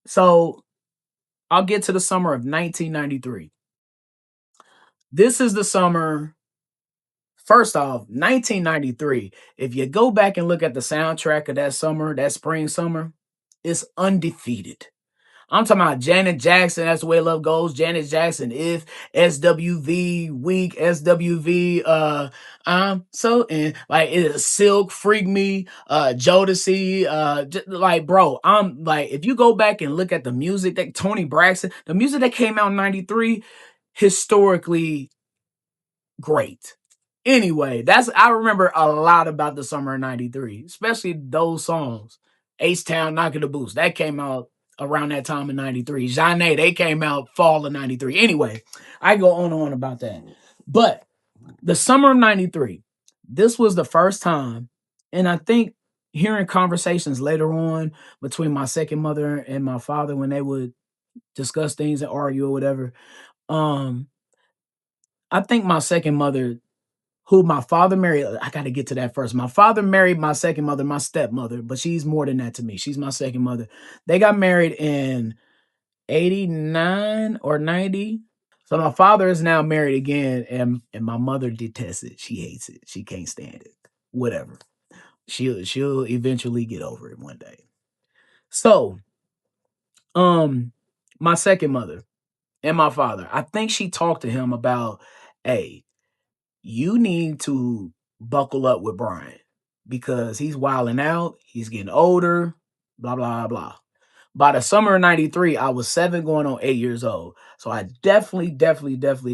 So I'll get to the summer of 1993. This is the summer. First off, 1993. If you go back and look at the soundtrack of that summer, that spring summer, it's undefeated. I'm talking about Janet Jackson. That's the way love goes. Janet Jackson, if SWV, weak SWV. I'm so in like it is Silk, Freak Me, Jodeci. Like bro, I'm like if you go back and look at the music that Tony Braxton, the music that came out in '93, historically great. Anyway, that's I remember a lot about the summer of '93, especially those songs. Ace Town, Knocking the Boots, that came out around that time in '93. Jeanne, they came out fall of '93. Anyway, I go on and on about that. But the summer of '93, this was the first time, and I think hearing conversations later on between my second mother and my father when they would discuss things and argue or whatever. Um, I think my second mother who my father married. I got to get to that first. My father married my second mother, my stepmother, but she's more than that to me. She's my second mother. They got married in 89 or 90. So my father is now married again, and my mother detests it. She hates it. She can't stand it. Whatever. She'll eventually get over it one day. So, um, my second mother and my father, I think she talked to him about, hey, you need to buckle up with Brian because he's wilding out. He's getting older, blah, blah, blah. By the summer of '93, I was 7 going on 8 years old. So I definitely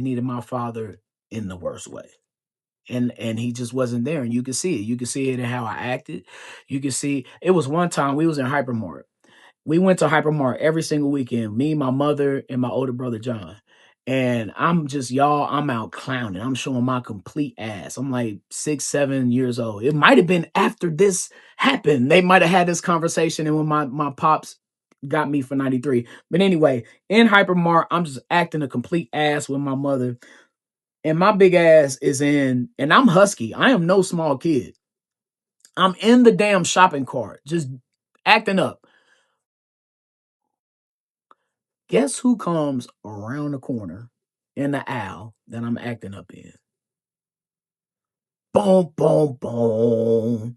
needed my father in the worst way. And he just wasn't there. And you could see it. You could see it in how I acted. You could see it was one time we was in Hypermart. We went to Hypermart every single weekend, me, my mother, and my older brother John. And I'm just y'all, I'm out clowning. I'm showing my complete ass. I'm like 6, 7 years old. It might have been after this happened. They might have had this conversation and when my pops got me for '93. But anyway, in Hypermart, I'm just acting a complete ass with my mother. And my big ass is in, and I'm husky. I am no small kid. I'm in the damn shopping cart, just acting up. Guess who comes around the corner in the aisle that I'm acting up in? Boom, boom, boom.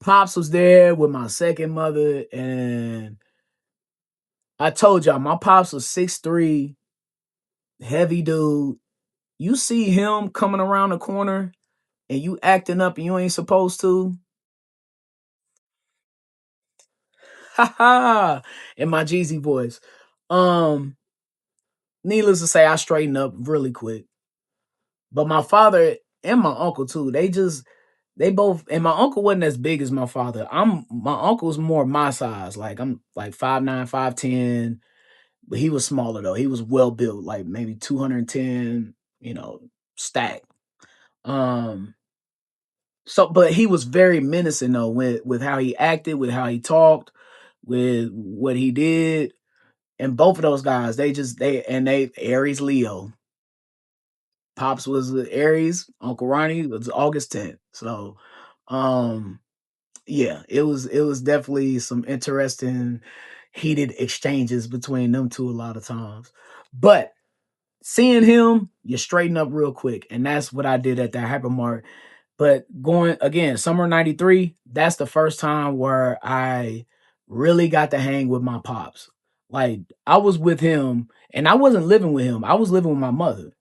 Pops was there with my second mother, and I told y'all my pops was 6'3", heavy dude. You see him coming around the corner and you acting up and you ain't supposed to. Ha ha in my Jeezy voice. Um, Needless to say, I straightened up really quick. But my father and my uncle too, they both and my uncle wasn't as big as my father. My uncle's more my size. Like I'm like 5'9", 5'10", but he was smaller though. He was well built, like maybe 210, stacked. Um so but he was very menacing though with how he acted, with how he talked, with what he did. And both of those guys, they Aries Leo. Pops was Aries, Uncle Ronnie was August 10th. So um yeah, it was definitely some interesting heated exchanges between them two a lot of times. But seeing him, you straighten up real quick. And that's what I did at that hypermart. But going again, summer '93, that's the first time where I really got to hang with my pops. Like I was with him and I wasn't living with him. I was living with my mother.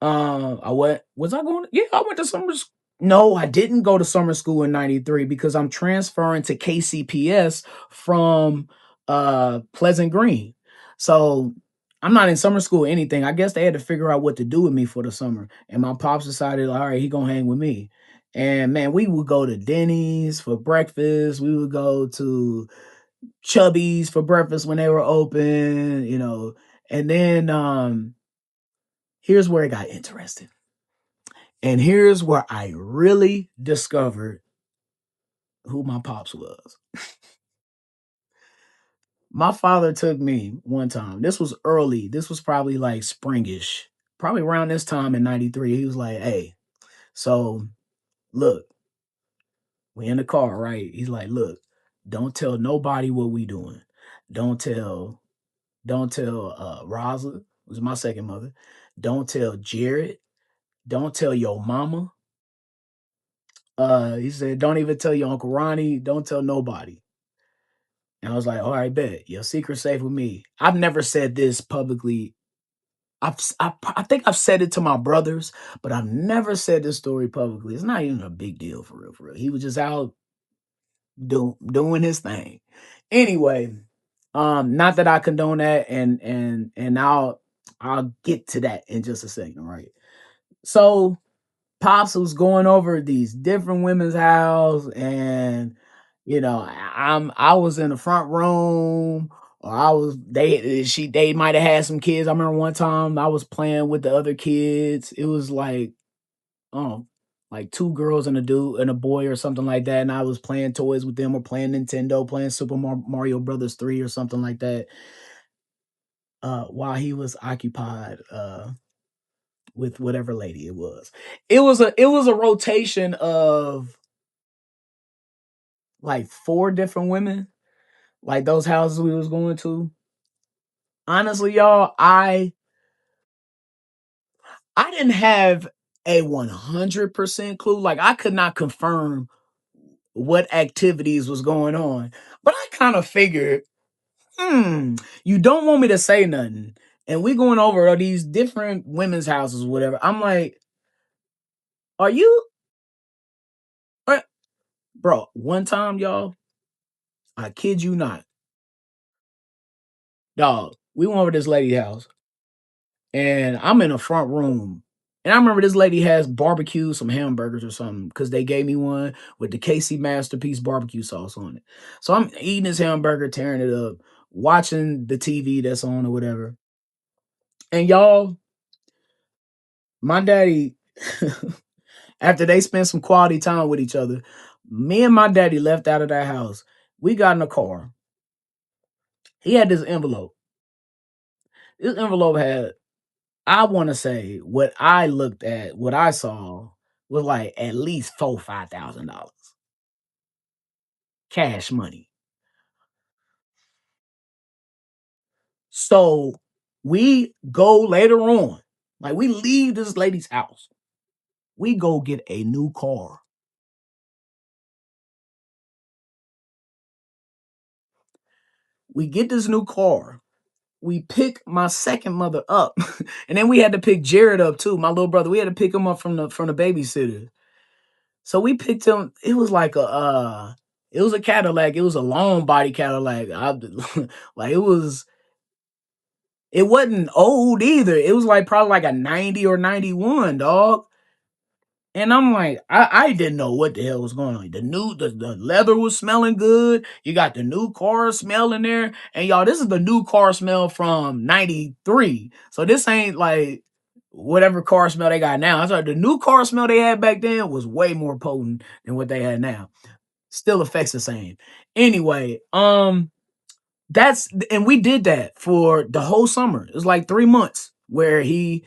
I went. Was I going? Yeah, I went to summer. No, I didn't go to summer school in '93 because I'm transferring to KCPS from Pleasant Green. So I'm not in summer school or anything. I guess they had to figure out what to do with me for the summer, and my pops decided, all right, he gonna hang with me. And man, we would go to Denny's for breakfast. We would go to Chubby's for breakfast when they were open. And then here's where it got interesting. And here's where I really discovered who my pops was. My father took me one time. This was early. This was probably like springish. Probably around this time in '93. He was like, hey, so look, we in the car, right? He's like, look, don't tell nobody what we doing. Don't tell, don't tell Rosa, who's my second mother. Don't tell Jared. Don't tell your mama. He said, don't even tell your Uncle Ronnie. Don't tell nobody. And I was like, all right, bet. Your secret's safe with me. I've never said this publicly. I think I've said it to my brothers, but I've never said this story publicly. It's not even a big deal for real, for real. He was just out doing his thing. Anyway, not that I condone that, and I'll get to that in just a second, right? So Pops was going over these different women's house, and I was in the front room, or I was they might have had some kids. I remember one time I was playing with the other kids. It was um like two girls and a dude and a boy or something like that, and I was playing toys with them or playing Nintendo, playing Mario Brothers 3 or something like that. While he was occupied with whatever lady it was. It was a rotation of like four different women, like those houses we was going to. Honestly, y'all, I didn't have a 100% clue. Like I could not confirm what activities was going on, but I kind of figured, you don't want me to say nothing, and we going over all these different women's houses, whatever. I'm like, are you, uh, bro? One time, y'all, I kid you not, dog. We went over this lady house, and I'm in the front room. And I remember this lady has barbecue, some hamburgers or something, because they gave me one with the KC Masterpiece barbecue sauce on it. So I'm eating this hamburger, tearing it up, watching the TV that's on or whatever. And y'all, my daddy, after they spent some quality time with each other, me and my daddy left out of that house. We got in a car. He had this envelope. This envelope had, I want to say, what I looked at, what I saw was like at least $5,000 cash money. So we go later on, like we leave this lady's house. We go get a new car. We get this new car. We pick my second mother up, and then we had to pick Jared up too. My little brother. We had to pick him up from the babysitter. So we picked him. It was like it was a Cadillac. It was a long body Cadillac. Like it wasn't old either. It was like probably like a 90 or 91, dog. And I'm like, I didn't know what the hell was going on. The leather was smelling good. You got the new car smell in there. And y'all, this is the new car smell from 93. So this ain't like whatever car smell they got now. I'm sorry, the new car smell they had back then was way more potent than what they had now. Still affects the same. Anyway, and we did that for the whole summer. It was like 3 months where he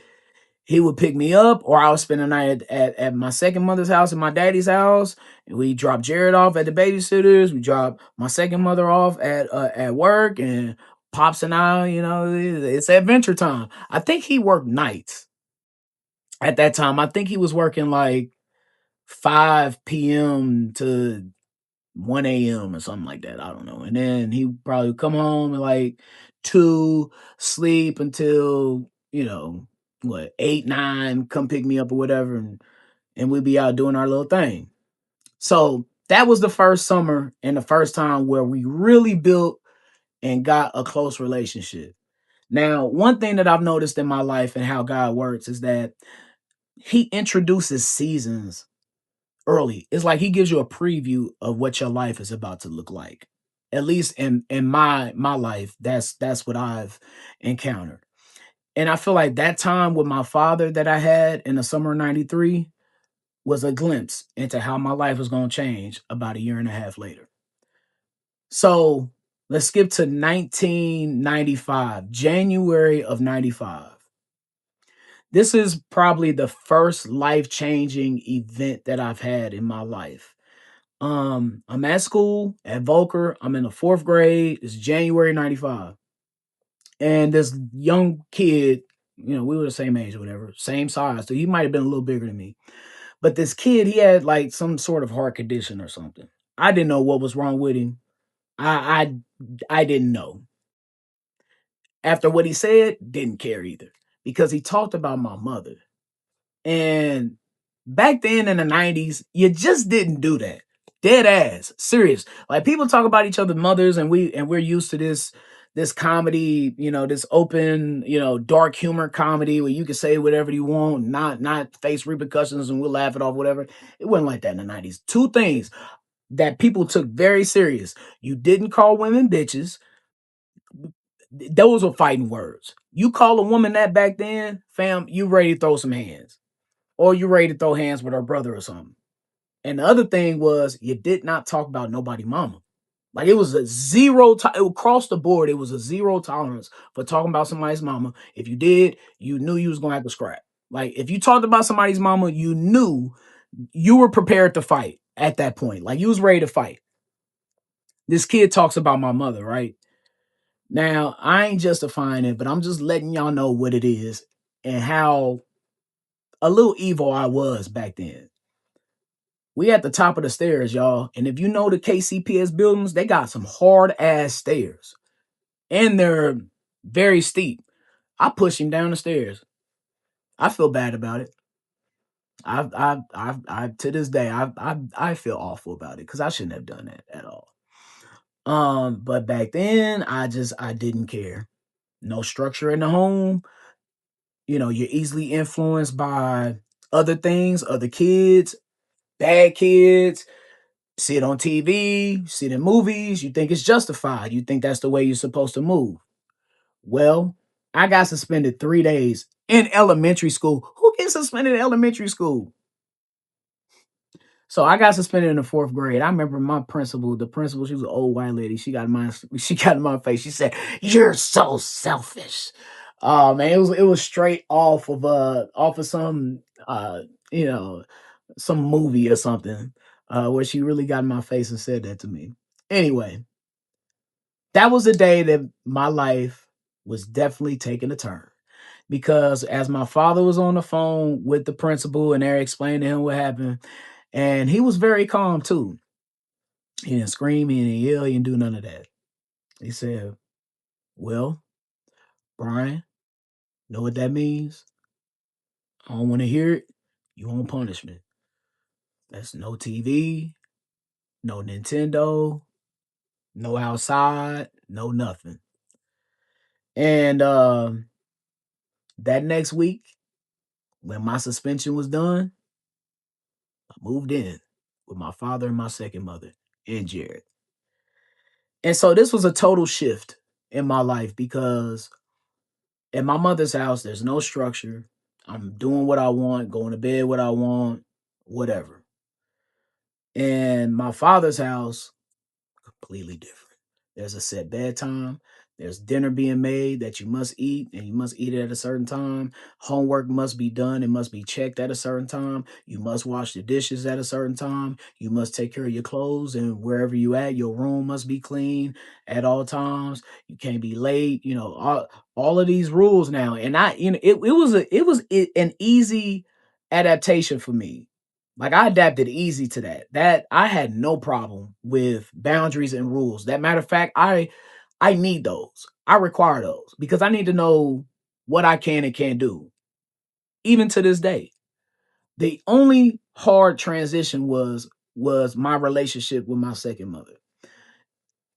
would pick me up, or I would spend the night at my second mother's house and my daddy's house. And we dropped Jared off at the babysitters. We dropped my second mother off at work, and Pops and I, it's adventure time. I think he worked nights at that time. I think he was working like 5 p.m. to 1 a.m. or something like that. I don't know. And then he probably come home at like 2, sleep until, what, 8, 9, come pick me up or whatever. And we'd be out doing our little thing. So that was the first summer and the first time where we really built and got a close relationship. Now, one thing that I've noticed in my life and how God works is that he introduces seasons early. It's like he gives you a preview of what your life is about to look like. At least in my life, that's what I've encountered. And I feel like that time with my father that I had in the summer of 93 was a glimpse into how my life was going to change about a year and a half later. So let's skip to 1995, January of 95. This is probably the first life changing event that I've had in my life. I'm at school at Volker. I'm in the fourth grade. It's January 95. And this young kid, we were the same age or whatever, same size. So he might have been a little bigger than me. But this kid, he had like some sort of heart condition or something. I didn't know what was wrong with him. I I didn't know. After what he said, didn't care either. Because he talked about my mother. And back then in the 90s, you just didn't do that. Dead ass. Serious. Like people talk about each other's mothers and we're used to this comedy, this open, dark humor comedy where you can say whatever you want, not face repercussions and we'll laugh it off, whatever. It wasn't like that in the 90s. Two things that people took very serious. You didn't call women bitches. Those were fighting words. You call a woman that back then, fam, you ready to throw some hands. Or you ready to throw hands with her brother or something. And the other thing was you did not talk about nobody mama. Like it was a across the board, it was a zero tolerance for talking about somebody's mama. If you did, you knew you was gonna have to scrap. Like if you talked about somebody's mama, you knew you were prepared to fight at that point. Like you was ready to fight. This kid talks about my mother, right? Now, I ain't justifying it, but I'm just letting y'all know what it is and how a little evil I was back then. We at the top of the stairs, y'all. And if you know the KCPS buildings, they got some hard ass stairs. And they're very steep. I pushed him down the stairs. I feel bad about it. I to this day, I feel awful about it because I shouldn't have done that at all. But back then, I didn't care. No structure in the home. You're easily influenced by other things, other kids, bad kids. See it on TV, see it in movies. You think it's justified. You think that's the way you're supposed to move. Well, I got suspended 3 days in elementary school. Who gets suspended in elementary school? So I got suspended in the fourth grade. I remember the principal, she was an old white lady. She got in my face. She said, "You're so selfish." Oh man, it was straight off of some you know, some movie or something, where she really got in my face and said that to me. Anyway, that was the day that my life was definitely taking a turn. Because as my father was on the phone with the principal and they're explaining to him what happened, and he was very calm too. He didn't scream, he didn't yell, he didn't do none of that. He said, "Well, Brian, know what that means? I don't want to hear it. You want punishment. That's no TV, no Nintendo, no outside, no nothing." And that next week, when my suspension was done, I moved in with my father and my second mother and Jared. And so this was a total shift in my life because at my mother's house, there's no structure. I'm doing what I want, going to bed what I want, whatever. And my father's house, completely different. There's a set bedtime. There's dinner being made that you must eat, and you must eat it at a certain time. Homework must be done. It must be checked at a certain time. You must wash the dishes at a certain time. You must take care of your clothes, and wherever you at, your room must be clean at all times. You can't be late. All of these rules now, and an easy adaptation for me. Like I adapted easy to that. That I had no problem with boundaries and rules. That matter of fact, I need those. I require those because I need to know what I can and can't do. Even to this day. The only hard transition was my relationship with my second mother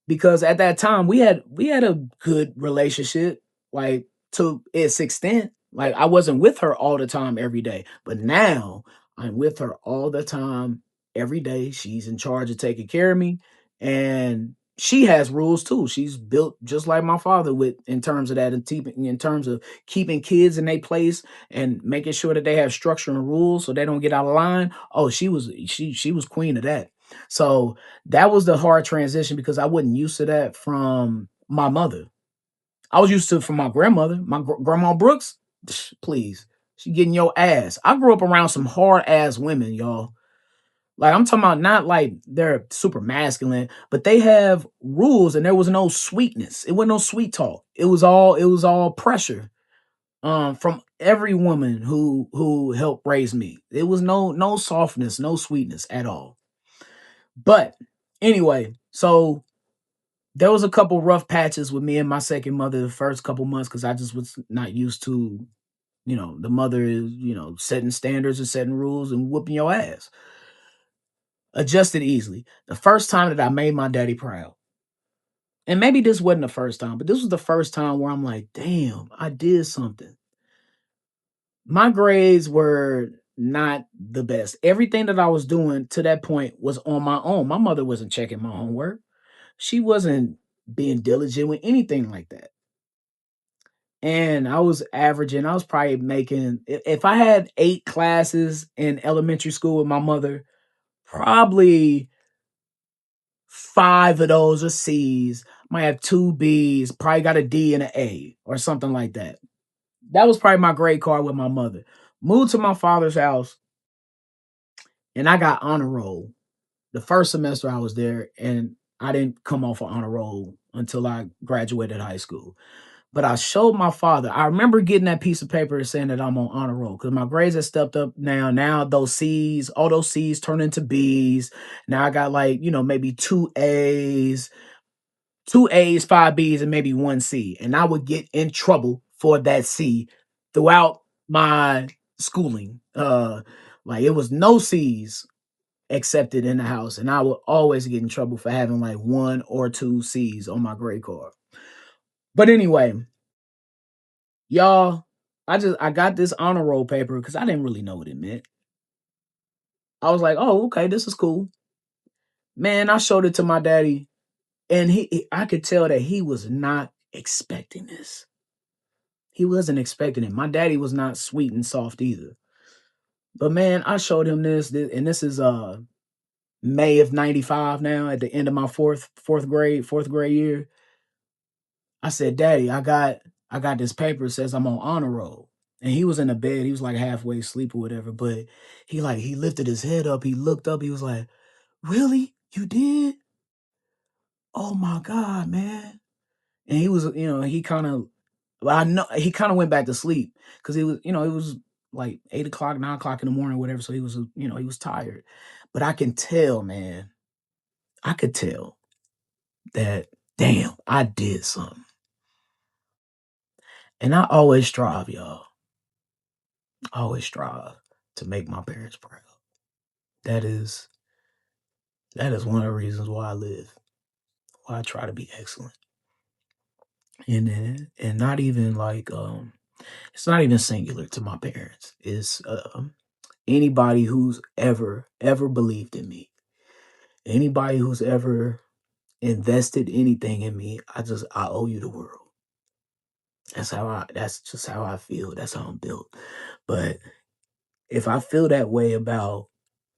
because at that time we had a good relationship, like to its extent. Like I wasn't with her all the time every day, but now I'm with her all the time every day. She's in charge of taking care of me, and she has rules too. She's built just like my father with in terms of that, and in terms of keeping kids in their place and making sure that they have structure and rules so they don't get out of line. Oh, she was queen of that. So that was the hard transition because I wasn't used to that from my mother. I was used to it from my grandmother, my grandma Brooks. Please, she getting your ass. I grew up around some hard ass women, y'all. Like I'm talking about not like they're super masculine, but they have rules and there was no sweetness. It wasn't no sweet talk. It was all pressure. From every woman who helped raise me. It was no softness, no sweetness at all. But anyway, so there was a couple rough patches with me and my second mother the first couple months because I just was not used to, the mother is, setting standards and setting rules and whooping your ass. Adjusted easily. The first time that I made my daddy proud, and maybe this wasn't the first time, but this was the first time where I'm like, damn, I did something. My grades were not the best. Everything that I was doing to that point was on my own. My mother wasn't checking my homework. She wasn't being diligent with anything like that. And I was averaging, I was probably making, if I had 8 classes in elementary school with my mother, probably 5 of those are C's, might have 2 B's, probably got a D and an A or something like that. That was probably my grade card with my mother. Moved to my father's house and I got honor roll. The first semester I was there, and I didn't come off an honor roll until I graduated high school. But I showed my father. I remember getting that piece of paper saying that I'm on honor roll because my grades have stepped up now. Now those C's, all those C's turn into B's. Now I got like, maybe 2A's, 5 B's, and maybe 1 C. And I would get in trouble for that C throughout my schooling. Like it was no C's accepted in the house, and I would always get in trouble for having like 1 or 2 C's on my grade card. But anyway, y'all, I got this honor roll paper because I didn't really know what it meant. I was like, oh, okay, this is cool. Man, I showed it to my daddy, and I could tell that he was not expecting this. He wasn't expecting it. My daddy was not sweet and soft either. But man, I showed him and this is May of '95 now, at the end of my fourth grade year. I said, Daddy, I got this paper that says I'm on honor roll. And he was in the bed. He was like halfway asleep or whatever. But he lifted his head up. He looked up. He was like, really? You did? Oh my God, man. And he was, he kind of, well, I know he kind of went back to sleep because it was like 8 o'clock, 9 o'clock in the morning, whatever. So he was, he was tired. But I can tell, man, I could tell that, damn, I did something. And I always strive, y'all. I always strive to make my parents proud. That is that is one of the reasons why I live. Why I try to be excellent. And not even like it's not even singular to my parents. It's anybody who's ever believed in me. Anybody who's ever invested anything in me, I owe you the world. That's just how I feel. That's how I'm built. But if I feel that way about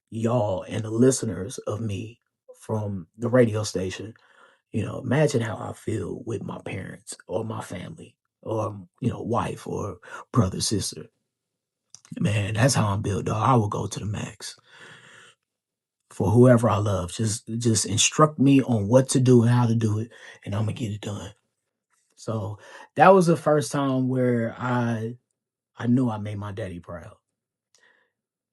y'all and the listeners of me from the radio station, imagine how I feel with my parents or my family or, wife or brother, sister. Man, that's how I'm built, dog. I will go to the max for whoever I love. Just instruct me on what to do and how to do it, and I'm gonna get it done. So that was the first time where I knew I made my daddy proud.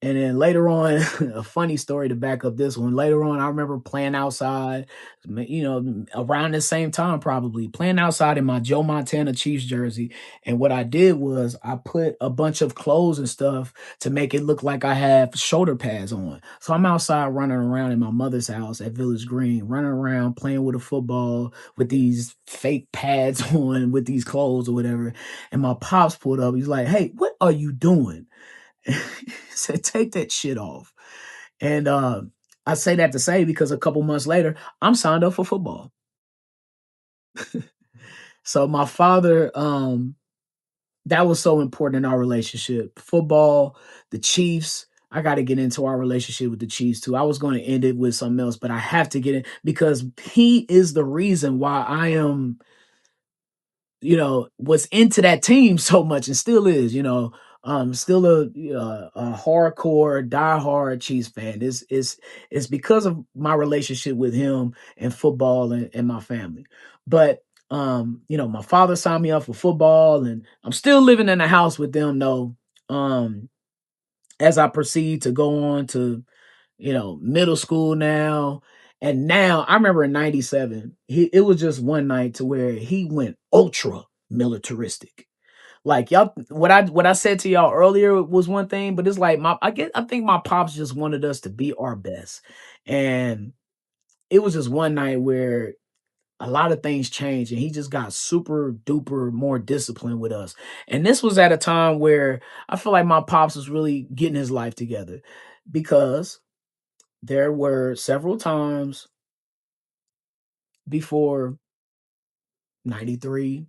And then later on, a funny story to back up this one. Later on, I remember playing outside, around the same time, probably playing outside in my Joe Montana Chiefs jersey. And what I did was I put a bunch of clothes and stuff to make it look like I have shoulder pads on. So I'm outside running around in my mother's house at Village Green, running around playing with a football with these fake pads on with these clothes or whatever. And my pops pulled up. He's like, "Hey, what are you doing?" He said, take that shit off. And I say that to say because a couple months later, I'm signed up for football. So my father, that was so important in our relationship. Football, the Chiefs. I got to get into our relationship with the Chiefs too. I was going to end it with something else, but I have to get it because he is the reason why I am, was into that team so much and still is, Still a hardcore, diehard Chiefs fan. It's because of my relationship with him and football and my family. But my father signed me up for football, and I'm still living in the house with them though. Um, as I proceed to go on to middle school now. And now I remember in '97, it was just one night to where he went ultra militaristic. Like y'all, what I said to y'all earlier was one thing, but it's like I think my pops just wanted us to be our best. And it was just one night where a lot of things changed and he just got super duper more disciplined with us. And this was at a time where I feel like my pops was really getting his life together because there were several times before '93,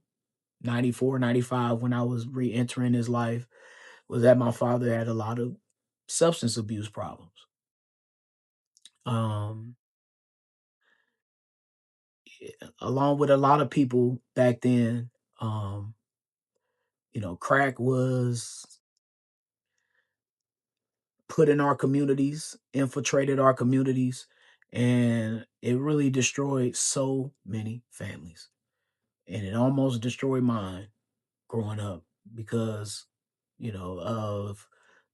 '94, '95 when I was re-entering his life was that my father had a lot of substance abuse problems. Um, Along with a lot of people back then, um, crack was put in our communities, infiltrated our communities, and it really destroyed so many families. And it almost destroyed mine growing up because of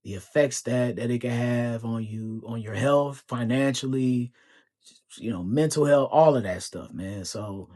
the effects that it can have on you, on your health, financially, mental health, all of that stuff, man. So